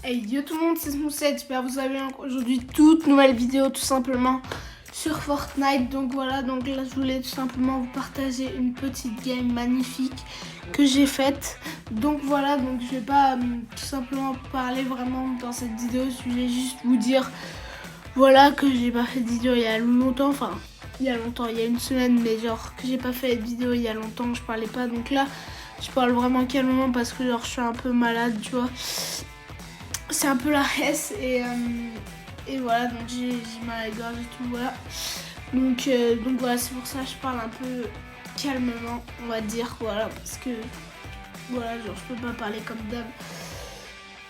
Hey yo tout le monde, c'est Smoothset, j'espère que vous allez bien. Aujourd'hui, toute nouvelle vidéo tout simplement sur Fortnite. Donc voilà, donc là je voulais tout simplement vous partager une petite game magnifique que j'ai faite. Donc voilà, donc je vais pas tout simplement parler vraiment dans cette vidéo. Je vais juste vous dire voilà que j'ai pas fait de vidéo il y a longtemps, enfin il y a une semaine, mais genre que j'ai pas fait de vidéo il y a longtemps, je parlais pas. Donc là je parle vraiment calmement parce que genre je suis un peu malade, tu vois. C'est un peu la hesse et voilà, donc j'ai mal à la gorge et tout, voilà. Donc voilà, c'est pour ça que je parle un peu calmement, on va dire, voilà, parce que voilà, genre je peux pas parler comme d'hab.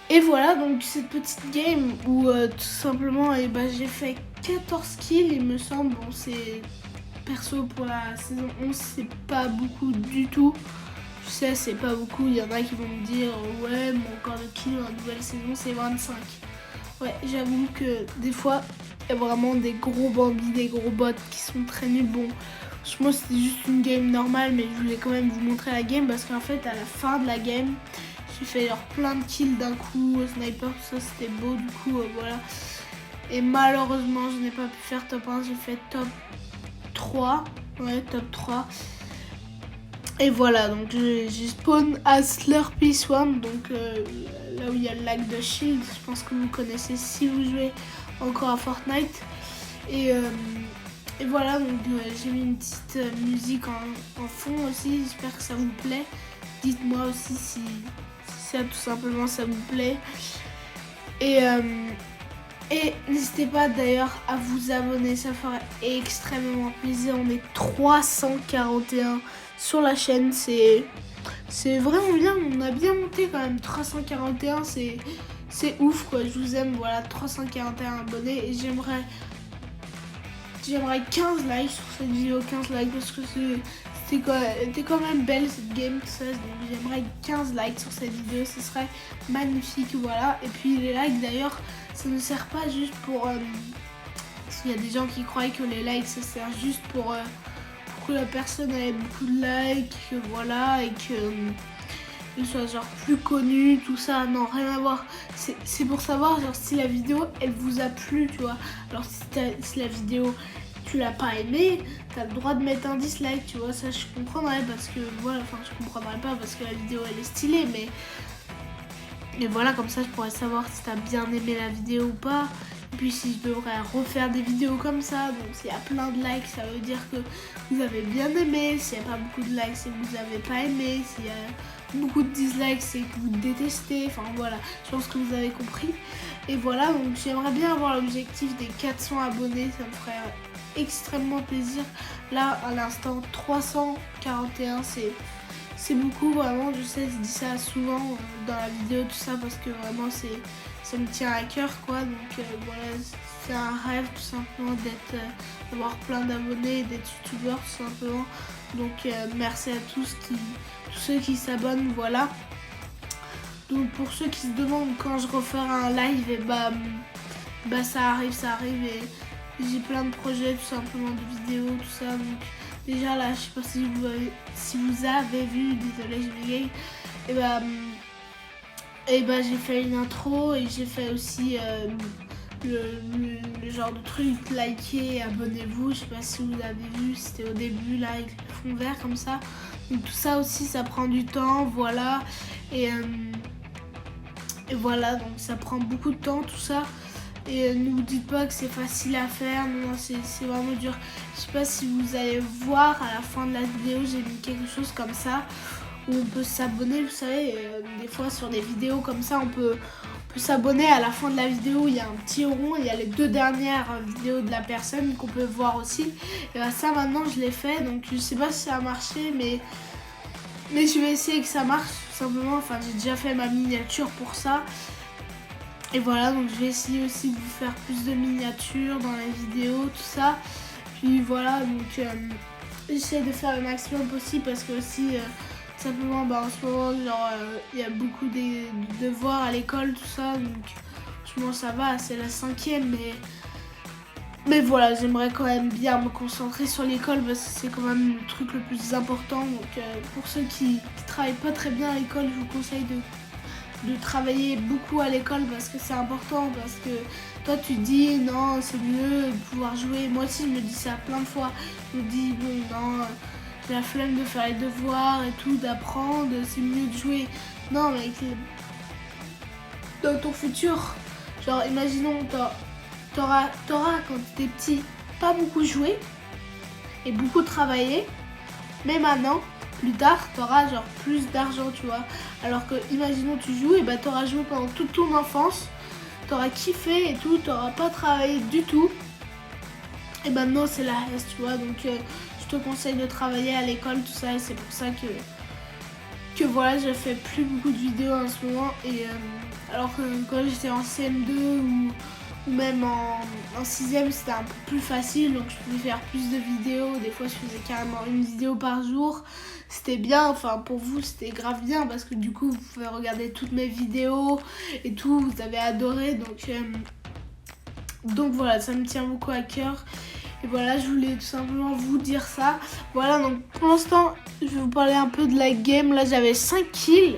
Et voilà, donc cette petite game où tout simplement j'ai fait 14 kills, il me semble. Bon, c'est perso pour la saison 11, c'est pas beaucoup du tout. Je sais, c'est pas beaucoup, il y en a qui vont me dire ouais, mon record de kills en nouvelle saison c'est 25. Ouais, j'avoue que des fois, il y a vraiment des gros bandits, des gros bots qui sont très nuls. Bon, franchement, c'était juste une game normale, mais je voulais quand même vous montrer la game parce qu'en fait, à la fin de la game, j'ai fait genre plein de kills d'un coup, au sniper, tout ça, c'était beau, du coup, voilà. Et malheureusement, je n'ai pas pu faire top 1, j'ai fait top 3. Ouais, top 3. Et voilà, donc j'ai spawn à Slurpy Swamp, donc là où il y a le lac de Shield. Je pense que vous connaissez si vous jouez encore à Fortnite. Et voilà, donc j'ai mis une petite musique en fond aussi. J'espère que ça vous plaît. Dites-moi aussi si ça tout simplement ça vous plaît. Et n'hésitez pas d'ailleurs à vous abonner, ça ferait extrêmement plaisir. On est 341 sur la chaîne, c'est vraiment bien, on a bien monté quand même. 341, c'est ouf quoi, je vous aime. Voilà, 341 abonnés et j'aimerais 15 likes sur cette vidéo, 15 likes parce que c'était quand même belle cette game, tout ça. Donc j'aimerais 15 likes sur cette vidéo, ce serait magnifique, voilà. Et puis les likes d'ailleurs, ça ne sert pas juste pour parce qu'il y a des gens qui croient que les likes ça sert juste pour que la personne ait beaucoup de likes, que voilà, et qu'elle soit genre plus connue, tout ça. Non, rien à voir. C'est pour savoir genre si la vidéo elle vous a plu, tu vois. Alors si la vidéo tu l'as pas aimée, t'as le droit de mettre un dislike, tu vois. Ça je comprendrais parce que voilà, enfin je comprendrais pas parce que la vidéo elle est stylée, mais voilà, comme ça je pourrais savoir si t'as bien aimé la vidéo ou pas. Et puis si je devrais refaire des vidéos comme ça, donc s'il y a plein de likes, ça veut dire que vous avez bien aimé. S'il n'y a pas beaucoup de likes, c'est que vous n'avez pas aimé. S'il y a beaucoup de dislikes, c'est que vous détestez. Enfin voilà, je pense que vous avez compris. Et voilà, donc j'aimerais bien avoir l'objectif des 400 abonnés, ça me ferait extrêmement plaisir. Là, à l'instant, 341, c'est beaucoup vraiment. Je sais, je dis ça souvent dans la vidéo, tout ça, parce que vraiment ça me tient à cœur quoi. Donc voilà, c'est un rêve tout simplement d'avoir plein d'abonnés et d'être youtubeur tout simplement. Donc merci à tous ceux qui s'abonnent, voilà. Donc pour ceux qui se demandent quand je referai un live, et ça arrive et j'ai plein de projets tout simplement, de vidéos, tout ça. Donc déjà là, je sais pas si vous avez vu, désolé je bégaye, et j'ai fait une intro et j'ai fait aussi le genre de truc, likez, abonnez-vous. Je sais pas si vous avez vu, c'était au début là avec le fond vert comme ça. Donc tout ça aussi ça prend du temps, voilà. Et voilà, donc ça prend beaucoup de temps tout ça. Et ne vous dites pas que c'est facile à faire, non, c'est vraiment dur. Je sais pas si vous allez voir à la fin de la vidéo, j'ai mis quelque chose comme ça où on peut s'abonner, vous savez, des fois sur des vidéos comme ça, on peut s'abonner. À la fin de la vidéo, il y a un petit rond, il y a les 2 dernières vidéos de la personne qu'on peut voir aussi. Et ça maintenant je l'ai fait, donc je sais pas si ça a marché, mais je vais essayer que ça marche tout simplement. Enfin, j'ai déjà fait ma miniature pour ça. Et voilà, donc je vais essayer aussi de vous faire plus de miniatures dans les vidéos, tout ça. Puis voilà, donc j'essaie de faire le maximum possible parce que aussi simplement en ce moment genre il y a beaucoup de devoirs à l'école, tout ça. Donc franchement ça va, c'est la 5e, mais voilà, j'aimerais quand même bien me concentrer sur l'école parce que c'est quand même le truc le plus important. Donc pour ceux qui travaillent pas très bien à l'école, je vous conseille de travailler beaucoup à l'école parce que c'est important, parce que toi tu te dis non c'est mieux de pouvoir jouer. Moi aussi je me dis ça plein de fois. Je me dis bon non, j'ai la flemme de faire les devoirs et tout, d'apprendre, c'est mieux de jouer. Non mais dans ton futur, genre imaginons t'auras quand t'étais petit pas beaucoup joué et beaucoup travaillé, mais maintenant plus tard t'auras genre plus d'argent, tu vois. Alors que imaginons tu joues et bah t'auras joué pendant toute ton enfance, t'auras kiffé et tout, t'auras pas travaillé du tout. Et maintenant c'est la reste, tu vois. Donc je te conseille de travailler à l'école, tout ça, et c'est pour ça que voilà, je fais plus beaucoup de vidéos en ce moment. Et alors que quand j'étais en CM2 ou même en 6ème, c'était un peu plus facile, donc je pouvais faire plus de vidéos. Des fois je faisais carrément une vidéo par jour. C'était bien, enfin pour vous c'était grave bien parce que du coup vous pouvez regarder toutes mes vidéos et tout, vous avez adoré. Donc voilà, ça me tient beaucoup à cœur. Et voilà, je voulais tout simplement vous dire ça. Voilà, donc pour l'instant, je vais vous parler un peu de la game. Là, j'avais 5 kills.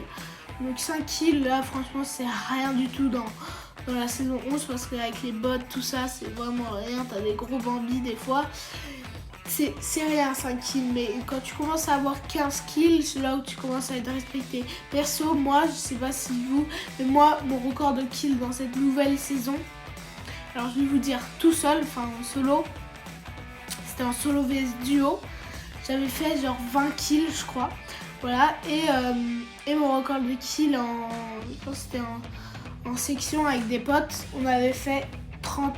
Donc 5 kills, là, franchement, c'est rien du tout dans la saison 11. Parce qu'avec les bots, tout ça, c'est vraiment rien. T'as des gros bambis des fois. C'est rien 5 kills. Mais quand tu commences à avoir 15 kills, c'est là où tu commences à être respecté. Perso, moi, je sais pas si vous, mais moi, mon record de kills dans cette nouvelle saison, alors je vais vous dire tout seul, enfin en solo. C'était en solo vs duo. J'avais fait genre 20 kills je crois. Voilà. Et mon record de kills je pense que c'était en section avec des potes. On avait fait 30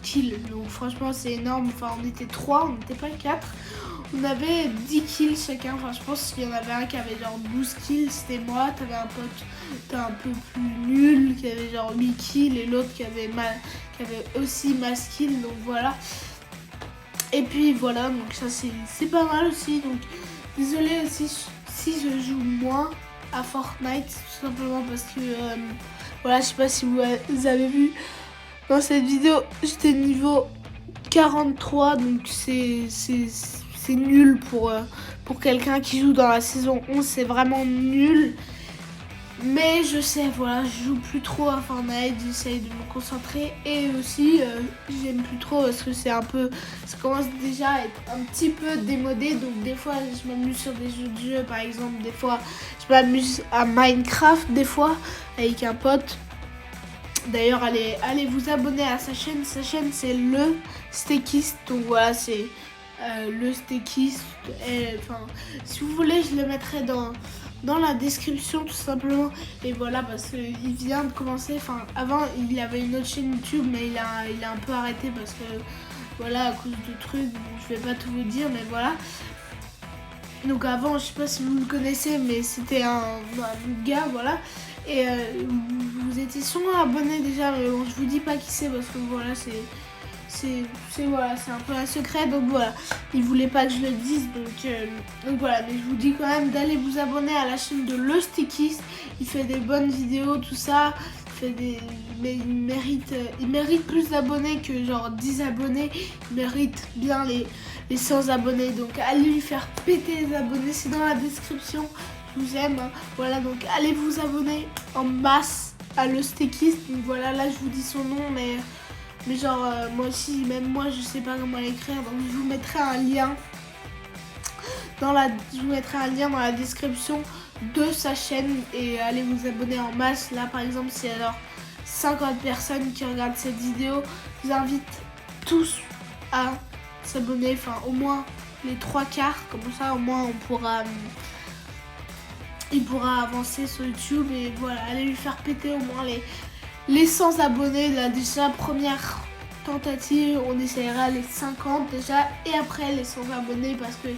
kills. Donc franchement c'est énorme. Enfin on était 3, on n'était pas 4. On avait 10 kills chacun. Enfin je pense qu'il y en avait un qui avait genre 12 kills. C'était moi. T'avais un pote un peu plus nul qui avait genre 8 kills. Et l'autre qui avait aussi masse kills. Donc voilà. Et puis voilà, donc ça c'est pas mal aussi. Donc désolé aussi si je joue moins à Fortnite, tout simplement parce que voilà, je sais pas si vous avez vu dans cette vidéo, j'étais niveau 43, donc c'est nul pour quelqu'un qui joue dans la saison 11, c'est vraiment nul. Mais je sais, voilà, je joue plus trop à Fortnite, j'essaye de me concentrer. Et aussi, j'aime plus trop parce que ça commence déjà à être un petit peu démodé. Donc des fois, je m'amuse sur des jeux de jeu, par exemple. Des fois, je m'amuse à Minecraft, des fois, avec un pote. D'ailleurs, allez vous abonner à sa chaîne. Sa chaîne, c'est le Stekist. Donc voilà, c'est le Stekist. Enfin, si vous voulez, je le mettrai dans la description tout simplement. Et voilà, parce qu'il vient de commencer. Enfin, avant il avait une autre chaîne YouTube, mais il a un peu arrêté parce que voilà, à cause de trucs, je vais pas tout vous dire, mais voilà. Donc avant, je sais pas si vous le connaissez, mais c'était un gars, voilà. Et vous étiez sûrement abonné déjà, mais bon, je vous dis pas qui c'est parce que voilà, c'est un peu un secret. Donc voilà, il voulait pas que je le dise, donc voilà. Mais je vous dis quand même d'aller vous abonner à la chaîne de Le Stekist. Il fait des bonnes vidéos, tout ça. Mais il mérite plus d'abonnés que genre 10 abonnés. Il mérite bien les 100 abonnés. Donc allez lui faire péter les abonnés, c'est dans la description. Je vous aime, hein. Voilà, donc allez vous abonner en masse à Le Stekist. Donc voilà, là je vous dis son nom, mais genre moi aussi, même moi je sais pas comment l'écrire. Donc je vous mettrai un lien dans la description de sa chaîne et allez vous abonner en masse. Là par exemple, si alors 50 personnes qui regardent cette vidéo, je vous invite tous à s'abonner, enfin au moins les 3/4, comme ça au moins il pourra avancer sur YouTube. Et voilà, allez lui faire péter au moins les 100 abonnés. Là déjà, première tentative, on essaiera les 50 déjà, et après les 100 abonnés, parce que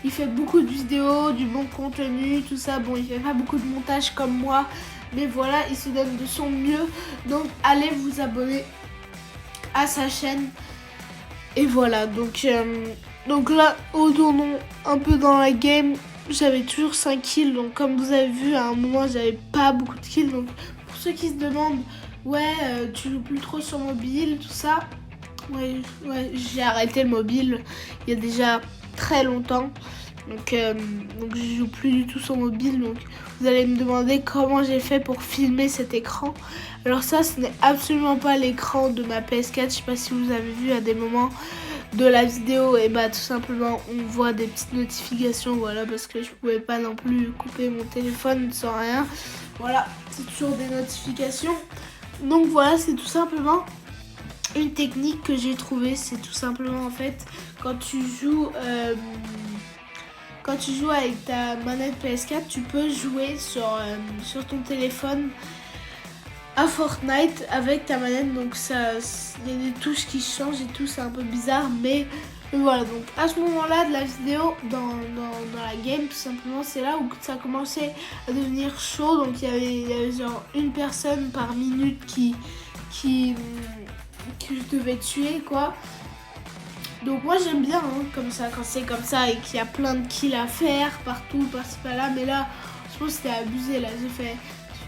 il fait beaucoup de vidéos, du bon contenu, tout ça. Bon, il fait pas beaucoup de montage comme moi, mais voilà, il se donne de son mieux. Donc allez vous abonner à sa chaîne. Et voilà, donc là, retournons un peu dans la game. J'avais toujours 5 kills, donc comme vous avez vu, à un moment, j'avais pas beaucoup de kills. Donc pour ceux qui se demandent, ouais, tu joues plus trop sur mobile, tout ça. Ouais, j'ai arrêté le mobile il y a déjà très longtemps. Donc je joue plus du tout sur mobile. Donc vous allez me demander comment j'ai fait pour filmer cet écran. Alors ça, ce n'est absolument pas l'écran de ma PS4. Je sais pas si vous avez vu à des moments de la vidéo, et bah tout simplement on voit des petites notifications, voilà, parce que je pouvais pas non plus couper mon téléphone sans rien. Voilà, c'est toujours des notifications. Donc voilà, c'est tout simplement une technique que j'ai trouvée. C'est tout simplement en fait quand tu joues avec ta manette PS4, tu peux jouer sur ton téléphone à Fortnite avec ta manette. Donc ça, il y a des touches qui changent et tout, c'est un peu bizarre, mais voilà. Donc à ce moment-là de la vidéo, dans la game, tout simplement, c'est là où ça a commencé à devenir chaud. Donc il y avait genre une personne par minute que je devais tuer, quoi. Donc moi j'aime bien comme ça, quand c'est comme ça et qu'il y a plein de kills à faire partout, par-ci par-là. Mais là, je pense que c'était abusé. Là, j'ai fait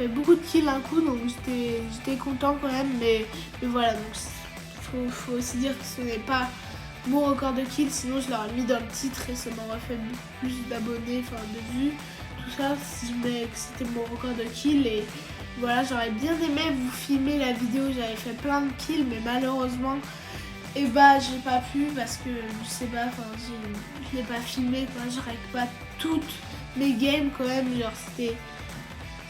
beaucoup de kills d'un coup, donc j'étais content quand même. Mais voilà, donc faut aussi dire que ce n'est pas mon record de kills, sinon je l'aurais mis dans le titre et ça m'aurait fait beaucoup plus d'abonnés, enfin de vues, tout ça, si je mets que c'était mon record de kills. Et voilà, j'aurais bien aimé vous filmer la vidéo, j'avais fait plein de kills, mais malheureusement, et bah j'ai pas pu parce que je sais pas, enfin je l'ai pas filmé, quoi. Je règle pas toutes mes games quand même, genre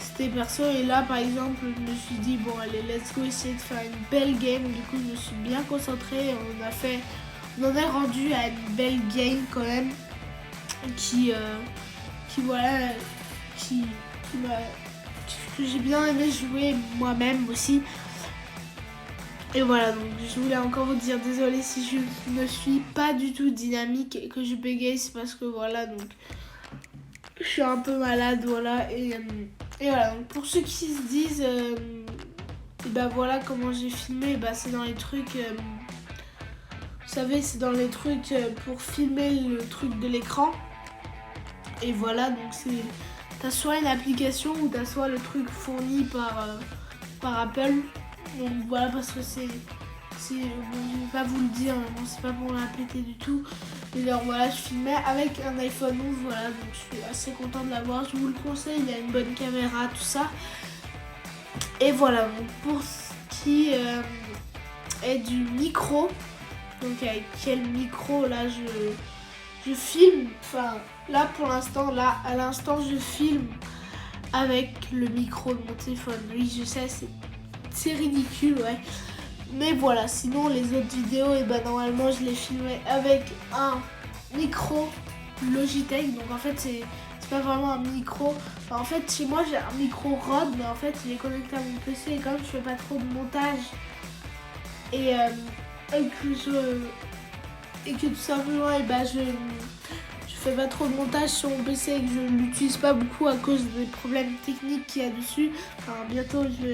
c'était perso. Et là par exemple je me suis dit bon allez, let's go, essayer de faire une belle game. Du coup je me suis bien concentrée, on en est rendu à une belle game quand même voilà, que j'ai bien aimé jouer moi-même aussi. Et voilà, donc je voulais encore vous dire désolé si je ne suis pas du tout dynamique et que je bégaye, c'est parce que voilà, donc je suis un peu malade, voilà. Et voilà, donc pour ceux qui se disent et bah voilà comment j'ai filmé, bah c'est dans les trucs vous savez, c'est dans les trucs pour filmer le truc de l'écran. Et voilà, donc t'as soit une application ou t'as soit le truc fourni par Apple. Donc voilà, parce que bon, je vais pas vous le dire, bon, c'est pas pour la péter du tout. Mais alors voilà, je filmais avec un iPhone 11, voilà, donc je suis assez content de l'avoir. Je vous le conseille, il a une bonne caméra, tout ça. Et voilà, donc pour ce qui est du micro, donc avec quel micro là je filme, enfin là pour l'instant, là à l'instant je filme avec le micro de mon téléphone. Oui, je sais, c'est ridicule, ouais. Mais voilà, sinon les autres vidéos, et ben normalement je les filmais avec un micro Logitech. Donc en fait c'est pas vraiment un micro. Enfin, en fait chez moi j'ai un micro Rode, mais en fait il est connecté à mon PC et comme je fais pas trop de montage et que tout simplement et ben je fais pas trop de montage sur mon PC et que je l'utilise pas beaucoup à cause des problèmes techniques qu'il y a dessus. Enfin bientôt je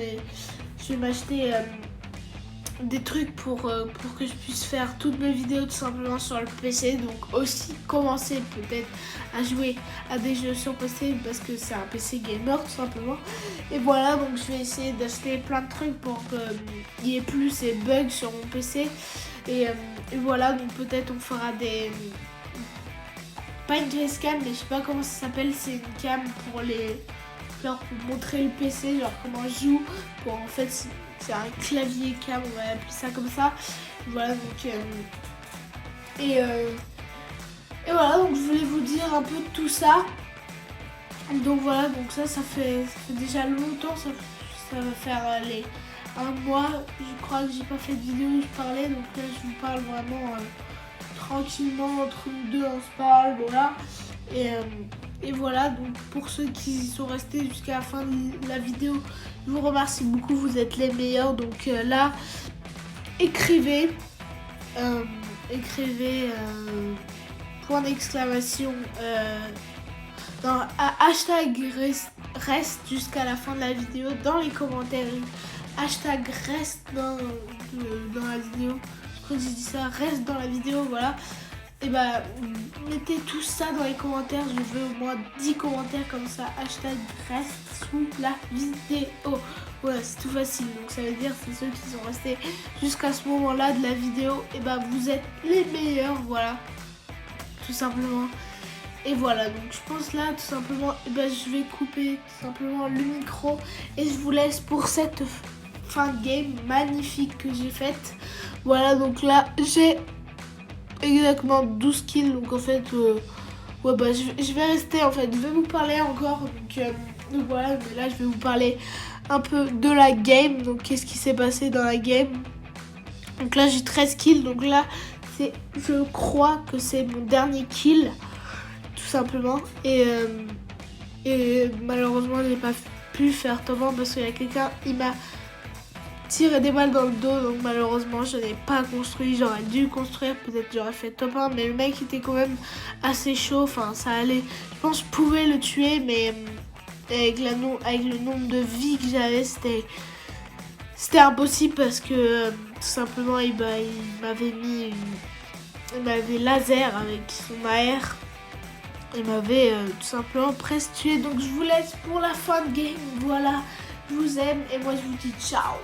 vais m'acheter des trucs pour que je puisse faire toutes mes vidéos tout simplement sur le PC. Donc aussi commencer peut-être à jouer à des jeux sur PC parce que c'est un PC gamer tout simplement. Et voilà, donc je vais essayer d'acheter plein de trucs pour qu'il y ait plus ces bugs sur mon PC. Et voilà, donc peut-être on fera pas une facecam, mais je sais pas comment ça s'appelle, c'est une cam pour pour montrer le PC, genre comment je joue, pour en fait c'est un clavier cam, on va appeler ça comme ça. Voilà, donc et voilà, donc je voulais vous dire un peu de tout ça. Donc voilà, donc ça fait déjà longtemps, ça va faire un mois, je crois que j'ai pas fait de vidéo où je parlais. Donc là je vous parle vraiment tranquillement, entre nous deux on se parle, voilà. Et voilà, donc pour ceux qui sont restés jusqu'à la fin de la vidéo, je vous remercie beaucoup, vous êtes les meilleurs. Donc là, écrivez point d'exclamation hashtag reste jusqu'à la fin de la vidéo dans les commentaires. Hashtag reste dans la vidéo. Je crois que j'ai dit ça, reste dans la vidéo, voilà. Et bah mettez tout ça dans les commentaires, je veux au moins 10 commentaires comme ça, hashtag reste sous la vidéo. Voilà, c'est tout facile, donc ça veut dire c'est ceux qui sont restés jusqu'à ce moment là de la vidéo, et bah vous êtes les meilleurs, voilà, tout simplement. Et voilà, donc je pense là tout simplement, je vais couper tout simplement le micro et je vous laisse pour cette fin de game magnifique que j'ai faite. Voilà, donc là j'ai exactement 12 kills, donc en fait, je vais rester en fait, je vais vous parler encore, donc voilà, mais là je vais vous parler un peu de la game, donc qu'est-ce qui s'est passé dans la game. Donc là j'ai 13 kills, donc là je crois que c'est mon dernier kill, tout simplement, et malheureusement je n'ai pas pu faire top 1 parce qu'il y a quelqu'un, il m'a tiré des balles dans le dos, donc malheureusement je n'ai pas construit. J'aurais dû construire, peut-être j'aurais fait top 1, mais le mec était quand même assez chaud, enfin ça allait, je pense que je pouvais le tuer, mais avec le nombre de vies que j'avais, c'était impossible parce que tout simplement il m'avait laser avec son AR. Il m'avait tout simplement presque tué. Donc je vous laisse pour la fin de game. Voilà, je vous aime et moi je vous dis ciao.